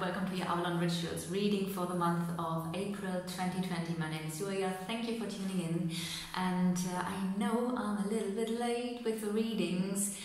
welcome to your Avalon Rituals reading for the month of April 2020. My name is Julia. Thank you for tuning in. And I know I'm a little bit late with the readings.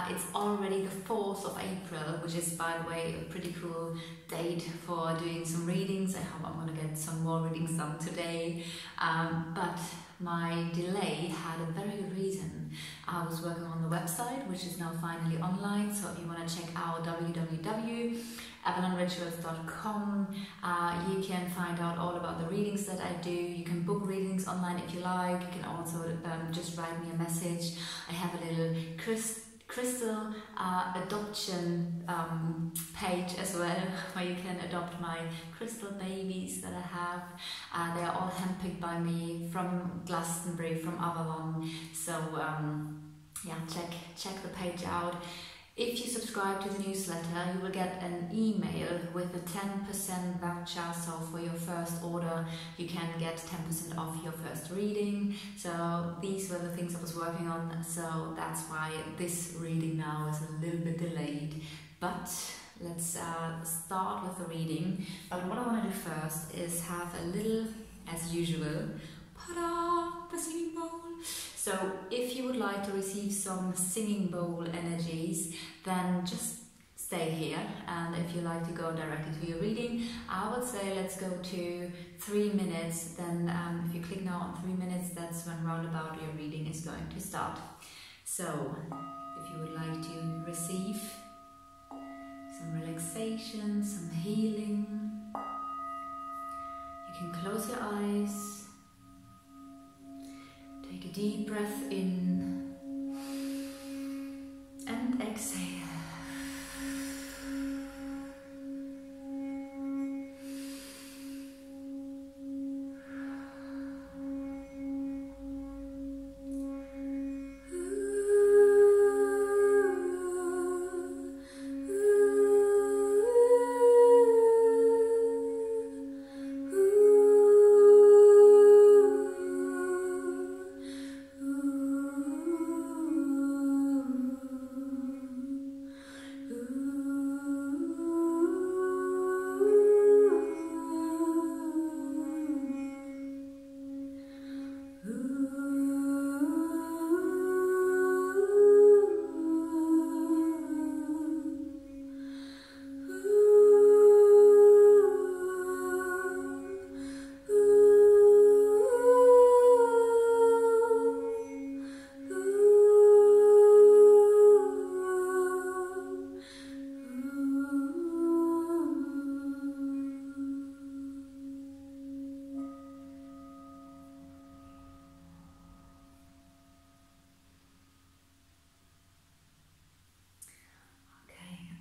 It's already the 4th of April, which is, by the way, a pretty cool date for doing some readings. I hope I'm going to get some more readings done today. But my delay had a very good reason. I was working on the website, which is now finally online. So if you want to check out www.avalonrituals.com, you can find out all about the readings that I do. You can book readings online if you like. You can also just write me a message. I have a little crystal adoption page as well, where you can adopt my crystal babies that I have. They are all handpicked by me from Glastonbury, from Avalon. So yeah, check the page out. If you subscribe to the newsletter, you will get an email with a 10% voucher. So for your first order, you can get 10% off your first reading. So these were the things I was working on. So that's why this reading now is a little bit delayed. But let's start with the reading. But what I want to do first is have a little, as usual, the singing bowl. So if you would like to receive some singing bowl energies, then just stay here. And if you like to go directly to your reading, I would say let's go to 3 minutes. Then if you click now on 3 minutes, that's when roundabout your reading is going to start. So if you would like to receive some relaxation, some healing, you can close your eyes. Take a deep breath in and exhale.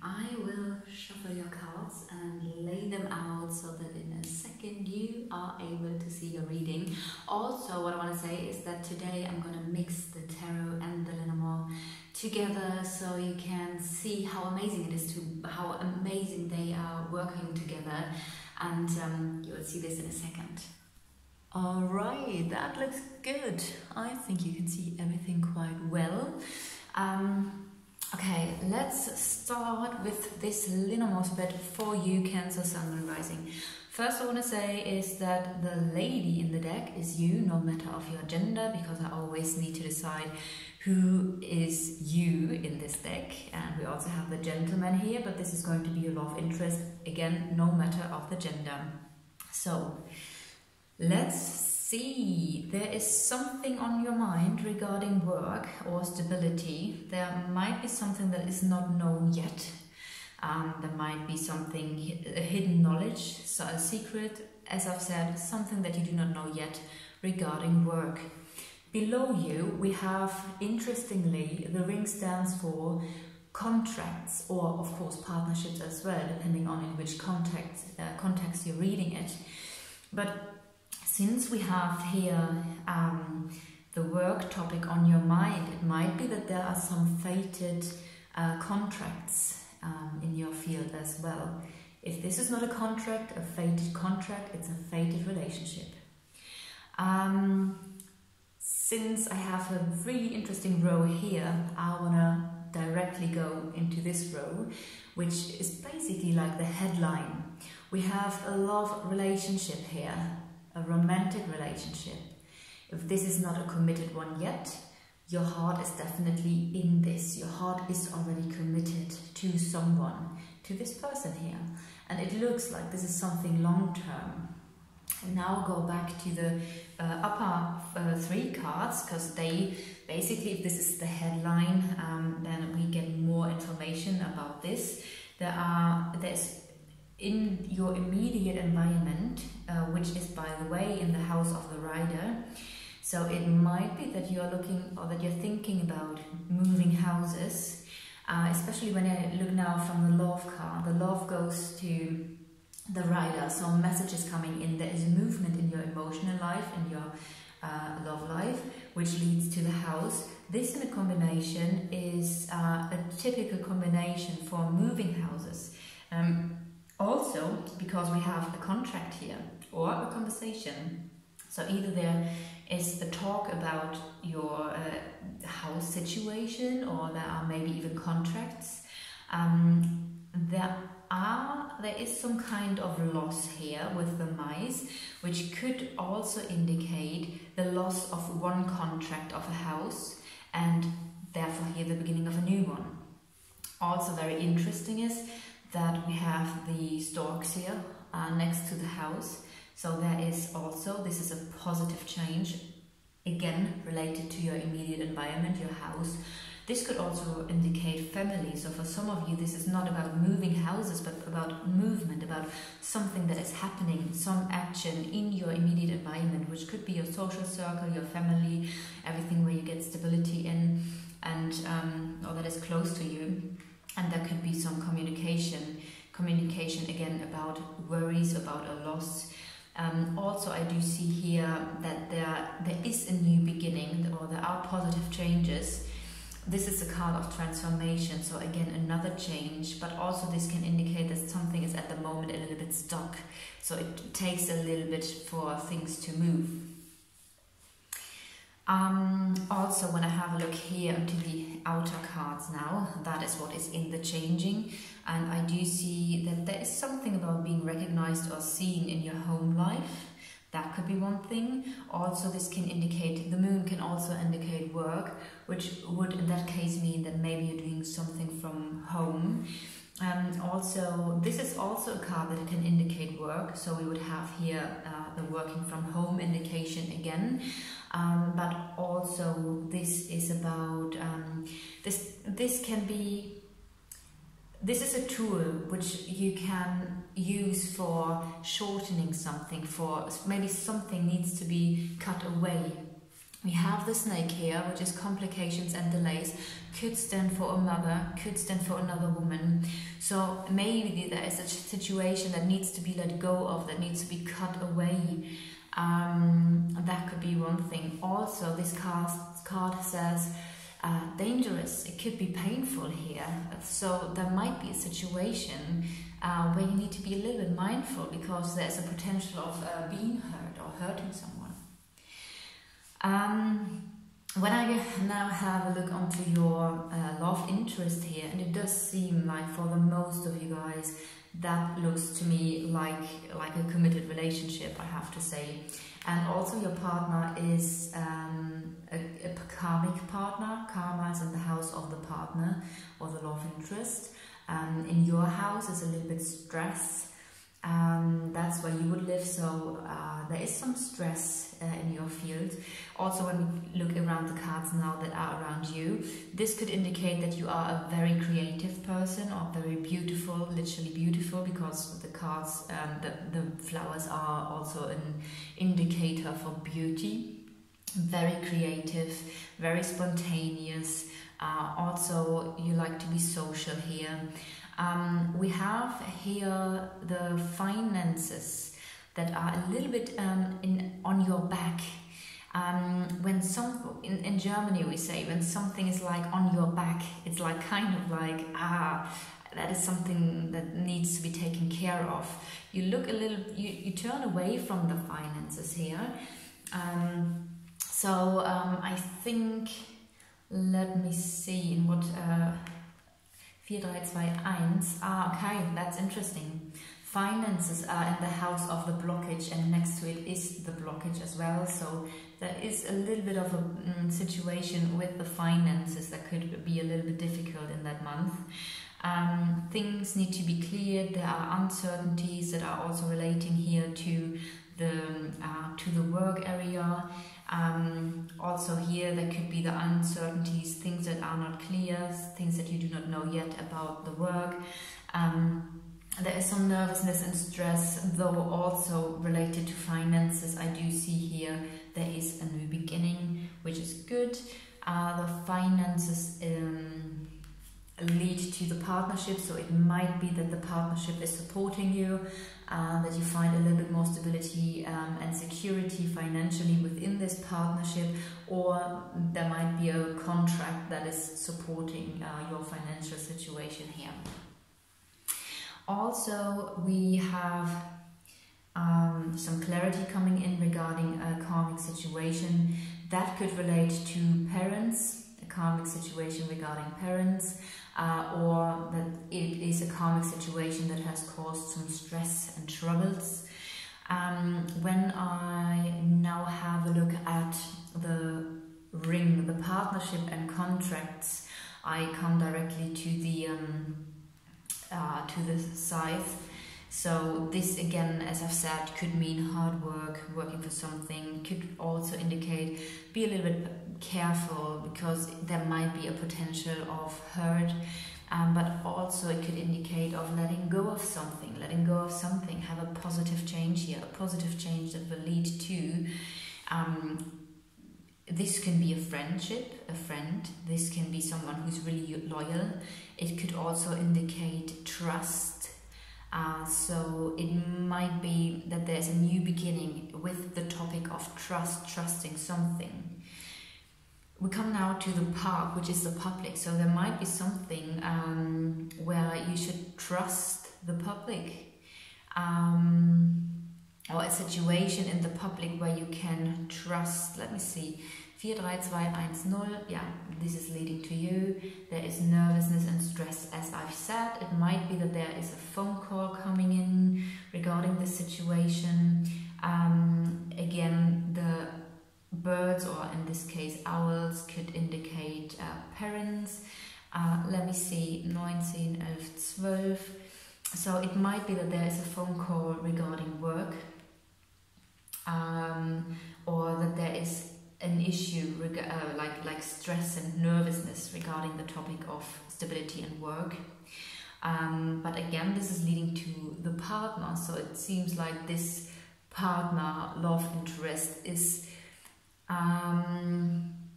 I will shuffle your cards and lay them out so that in a second you are able to see your reading. Also, what I want to say is that today I'm going to mix the tarot and the Lenormand together so you can see how amazing it is, how amazing they are working together, and you will see this in a second. Alright, that looks good. I think you can see everything quite well. Okay, let's start with this Lenormand spread for you, Cancer, Sun, Moon, Rising. First I want to say is that the lady in the deck is you, no matter of your gender, because I always need to decide who is you in this deck. And we also have the gentleman here, but this is going to be a love interest, again, no matter of the gender. So, let's see. There is something on your mind regarding work or stability. There might be something that is not known yet. There might be something, a hidden knowledge, so a secret, as I've said, something that you do not know yet regarding work. Below you, we have, interestingly, the ring stands for contracts, or of course partnerships as well, depending on in which context you're reading it. But since we have here the work topic on your mind, it might be that there are some fated contracts in your field as well. If this is not a contract, a fated contract, it's a fated relationship. Since I have a really interesting row here, I want to directly go into this row, which is basically like the headline. We have a love relationship here, a romantic relationship. If this is not a committed one yet, your heart is definitely in this. Your heart is already committed to someone, to this person here. And it looks like this is something long-term. And now go back to the upper 3 cards, because they basically, if this is the headline, then we get more information about this. There's in your immediate environment, which is, by the way, in the house of the rider. So it might be that you're looking, or that you're thinking about moving houses, especially when I look now from the love card. The love goes to the rider, so message is coming in. There is movement in your emotional life, in your love life, which leads to the house. This in a combination is a typical combination for moving houses. Also, because we have a contract here or a conversation. So either there is a talk about your house situation, or there are maybe even contracts. There is some kind of loss here with the mice, which could also indicate the loss of one contract of a house, and therefore here the beginning of a new one. Also very interesting is that we have the storks here next to the house. So there is also, this is a positive change, again related to your immediate environment, your house. This could also indicate family. So for some of you, this is not about moving houses, but about movement, about something that is happening, some action in your immediate environment, which could be your social circle, your family, everything where you get stability in, and or that is close to you. And there could be some communication again about worries, about a loss. Also, I do see here that there is a new beginning, or there are positive changes. This is a card of transformation, so again another change, but also this can indicate that something is at the moment a little bit stuck. So it takes a little bit for things to move. Also, when I have a look here into the outer cards now, that is what is in the changing, and I do see that there is something about being recognized or seen in your home life. That could be one thing. Also, this can indicate, the moon can also indicate work, which would in that case mean that maybe you're doing something from home. Also, this is also a card that can indicate work, so we would have here the working from home indication again. But also this is about, this is a tool which you can use for shortening something, for maybe something needs to be cut away. We have the snake here, which is complications and delays, could stand for a mother, could stand for another woman. So maybe there is a situation that needs to be let go of, that needs to be cut away. That could be one thing. Also, this card says dangerous. It could be painful here. So there might be a situation where you need to be a little bit mindful, because there's a potential of being hurt or hurting someone. When I now have a look onto your love interest here, and it does seem like for the most of you guys, that looks to me like a committed relationship, I have to say. And also your partner is a karmic partner. Karma is in the house of the partner or the love interest. In your house is a little bit stress. That's where you would live, so there is some stress in your field. Also, when we look around the cards now that are around you, this could indicate that you are a very creative person, or very beautiful, literally beautiful, because the cards, the flowers are also an indicator for beauty. Very creative, very spontaneous. Also, you like to be social here. We have here the finances that are a little bit on your back. When in Germany we say when something is like on your back, it's like kind of like that is something that needs to be taken care of. You look a little, you turn away from the finances here. I think Let me see in what 4321. Okay, that's interesting. Finances are in the house of the blockage, and next to it is the blockage as well. So there is a little bit of a situation with the finances that could be a little bit difficult in that month. Things need to be cleared. There are uncertainties that are also relating here to the work area. Also here there could be the uncertainties, things that are not clear, things that you do not know yet about the work. There is some nervousness and stress, though also related to finances. I do see here there is a new beginning, which is good. The finances lead to the partnership, so it might be that the partnership is supporting you, that you find a little bit more stability and security financially within this partnership, or there might be a contract that is supporting your financial situation here. Also, we have some clarity coming in regarding a karmic situation that could relate to parents, a karmic situation regarding parents, or that it is a karmic situation that has caused some stress and troubles. When I now have a look at the ring, the partnership and contracts, I come directly to the scythe. So this again, as I've said, could mean hard work, working for something. Could also indicate be a little bit careful, because there might be a potential of hurt, but also it could indicate of letting go of something, have a positive change here, a positive change that will lead to this can be a friendship, a friend. This can be someone who's really loyal. It could also indicate trust. So it might be that there's a new beginning with the topic of trust, trusting something. We come now to the park, which is the public. So there might be something where you should trust the public. Or a situation in the public where you can trust. Let me see. 432110. Yeah, this is leading to you. There is nervousness and stress, as I've said. It might be that there is a phone call coming in regarding this situation. Again, the birds, or in this case owls, could indicate parents. Let me see. 19, 11, 12. So it might be that there is a phone call regarding work. Or that there is an issue like stress and nervousness regarding the topic of stability and work. But again, this is leading to the partner, so it seems like this partner, love interest, is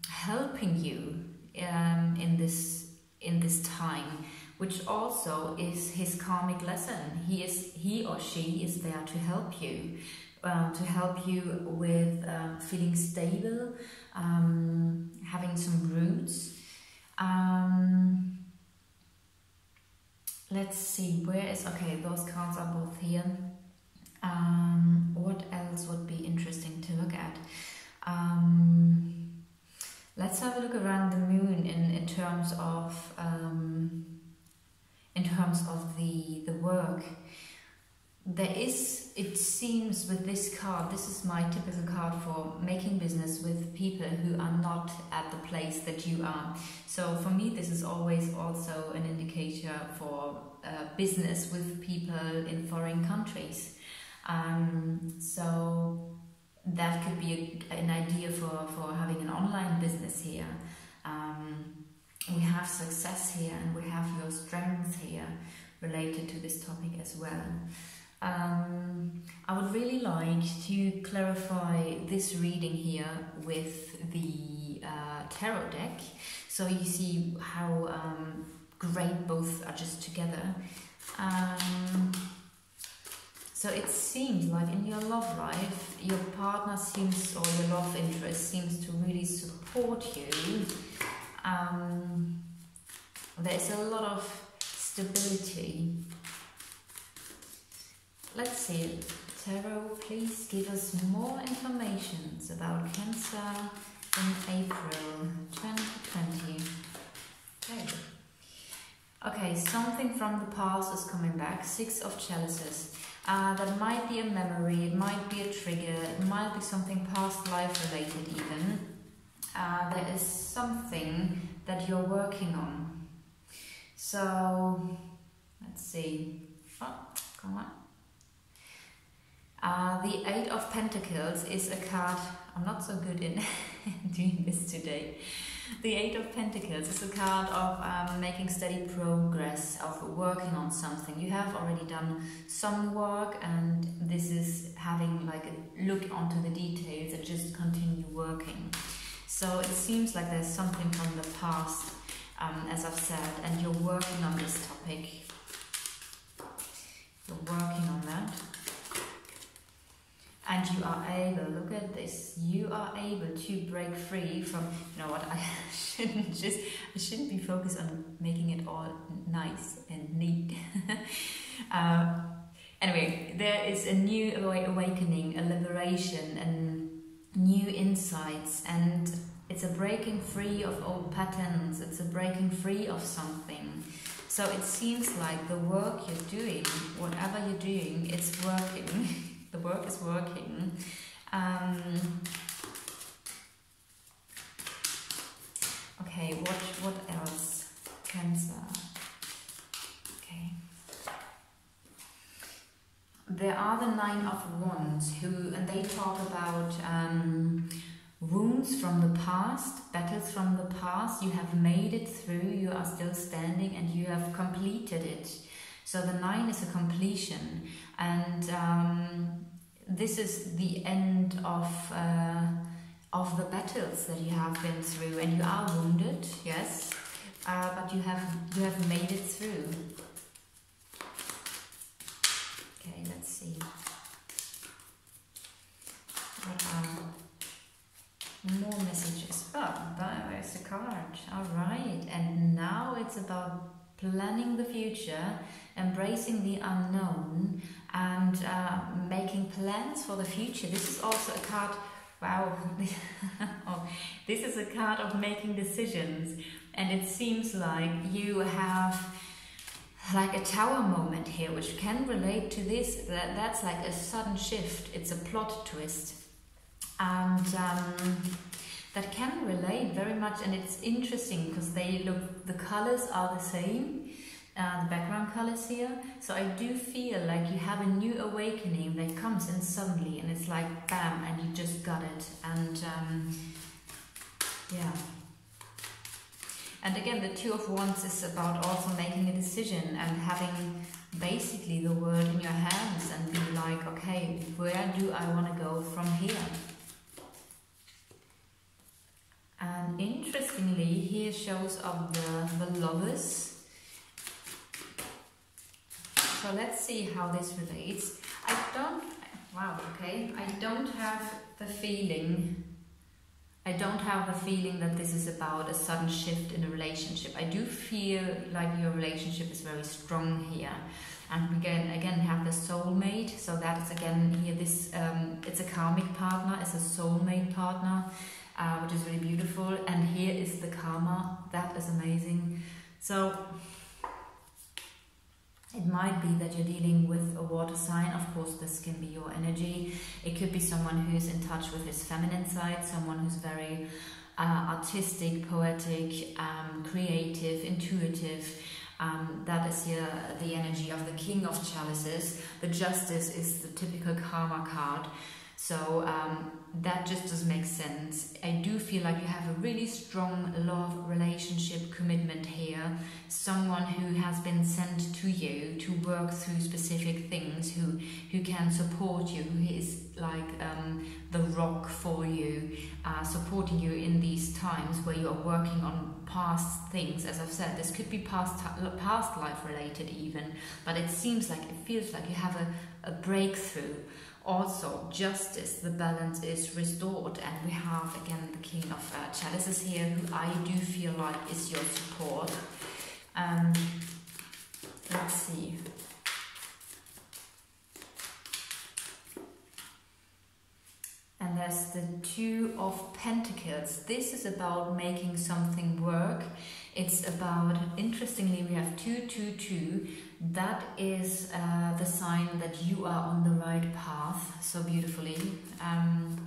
helping you in this time, which also is his karmic lesson. He or she is there to help you. With feeling stable, having some roots. Let's see, where is, okay, those cards are both here. What else would be interesting to look at? Let's have a look around the moon in terms of the work. There is, it seems with this card, this is my typical card for making business with people who are not at the place that you are. So for me, this is always also an indicator for business with people in foreign countries. So that could be an idea for having an online business here. We have success here, and we have your strength here related to this topic as well. I would really like to clarify this reading here with the tarot deck, so you see how great both are just together. So it seems like in your love life, your partner seems, or your love interest seems to really support you. There's a lot of stability. Let's see, Tarot, please give us more information about Cancer in April 2020. Okay. Okay, something from the past is coming back. 6 of Chalices. That might be a memory, it might be a trigger, it might be something past life related even. There is something that you're working on. So, let's see. Oh, come on. The 8 of Pentacles is a card. I'm not so good in doing this today. The 8 of Pentacles is a card of making steady progress, of working on something. You have already done some work, and this is having like a look onto the details and just continue working. So it seems like there's something from the past, as I've said, and you're working on this topic. You're working on that. And you are able, look at this, you are able to break free from, you know what, I shouldn't be focused on making it all nice and neat. Anyway, there is a new awakening, a liberation, and new insights, and it's a breaking free of old patterns, it's a breaking free of something. So it seems like the work you're doing, whatever you're doing, it's working. The work is working. Okay, what else? Cancer. Okay. There are the 9 of Wands, and they talk about wounds from the past, battles from the past. You have made it through, you are still standing, and you have completed it. So the 9 is a completion, and this is the end of the battles that you have been through, and you are wounded, yes, but you have made it through. Okay, let's see. What are more messages? Oh, there's the card. All right, and now it's about planning the future, embracing the unknown, and making plans for the future. This is also a card, wow, oh, this is a card of making decisions, and it seems like you have like a tower moment here, which can relate to this. That's like a sudden shift, it's a plot twist, and that can relate very much, and it's interesting because the colors are the same, the background colors here. So I do feel like you have a new awakening that comes in suddenly, and it's like bam, and you just got it. And yeah. And again, the 2 of Wands is about also making a decision and having basically the world in your hands and be like, okay, where do I want to go from here? And interestingly, here shows up the Lovers. So let's see how this relates. I don't have the feeling. I don't have the feeling that this is about a sudden shift in a relationship. I do feel like your relationship is very strong here. And we again have the soulmate. So that is again here, this it's a karmic partner, it's a soulmate partner. Which is really beautiful, and here is the karma. That is amazing. So it might be that you're dealing with a water sign. Of course, this can be your energy. It could be someone who's in touch with his feminine side, someone who's very artistic, poetic, creative, intuitive. That is here the energy of the King of Chalices. The Justice is the typical karma card. So that just doesn't make sense. I do feel like you have a really strong love, relationship, commitment here. Someone who has been sent to you to work through specific things, who can support you, who is like the rock for you, supporting you in these times where you are working on past things. As I've said, this could be past life related even, but it feels like you have a breakthrough. Also, justice, the balance is restored, and we have again the King of Chalices here, who I do feel like is your support. Let's see. And has the Two of Pentacles. This is about making something work. It's about, interestingly, we have 222. That is the sign that you are on the right path. So beautifully,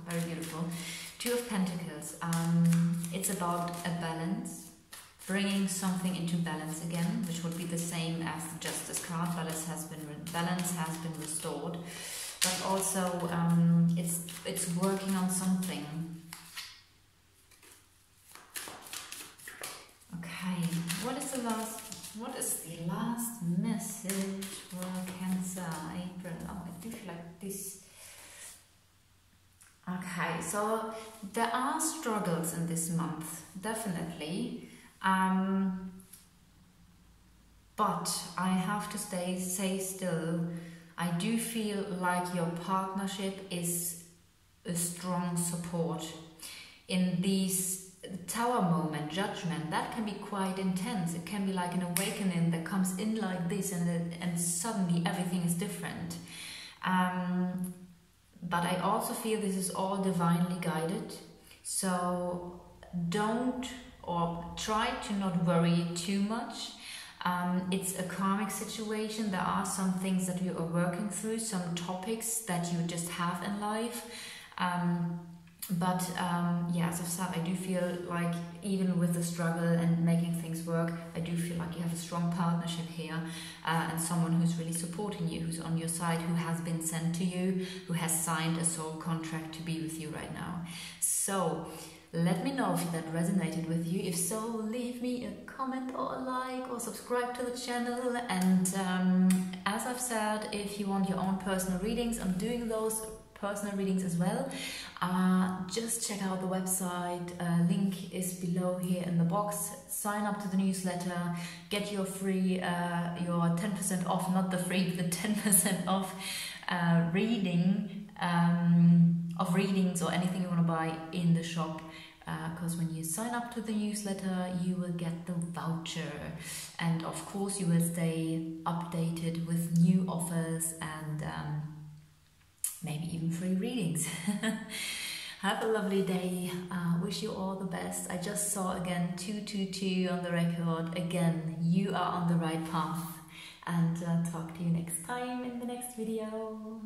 very beautiful. Two of Pentacles. It's about a balance. Bringing something into balance again, which would be the same as the Justice card. Balance has been restored, but also it's working on something. Okay, what is the last message for Cancer, April? Oh, I do feel like this. Okay, so there are struggles in this month, definitely. But I have to say still, I do feel like your partnership is a strong support. In these Tower moment, Judgment, that can be quite intense. It can be like an awakening that comes in like this, and suddenly everything is different. But I also feel this is all divinely guided. So don't, or try to not worry too much. It's a karmic situation. There are some things that you are working through, some topics that you just have in life. Yeah, as I've said, I do feel like even with the struggle and making things work, I do feel like you have a strong partnership here, and someone who's really supporting you, who's on your side, who has been sent to you, who has signed a soul contract to be with you right now. So let me know if that resonated with you. If so, leave me a comment or a like, or subscribe to the channel. And as I've said, if you want your own personal readings, I'm doing those personal readings as well. Just check out the website. Link is below here in the box. Sign up to the newsletter. Get your free, your 10% off, not the free, but the 10% off reading of readings or anything you want to buy in the shop. Because when you sign up to the newsletter, you will get the voucher, and of course you will stay updated with new offers and maybe even free readings. Have a lovely day. Wish you all the best. I just saw again 222 on the record. Again, you are on the right path, and talk to you next time in the next video.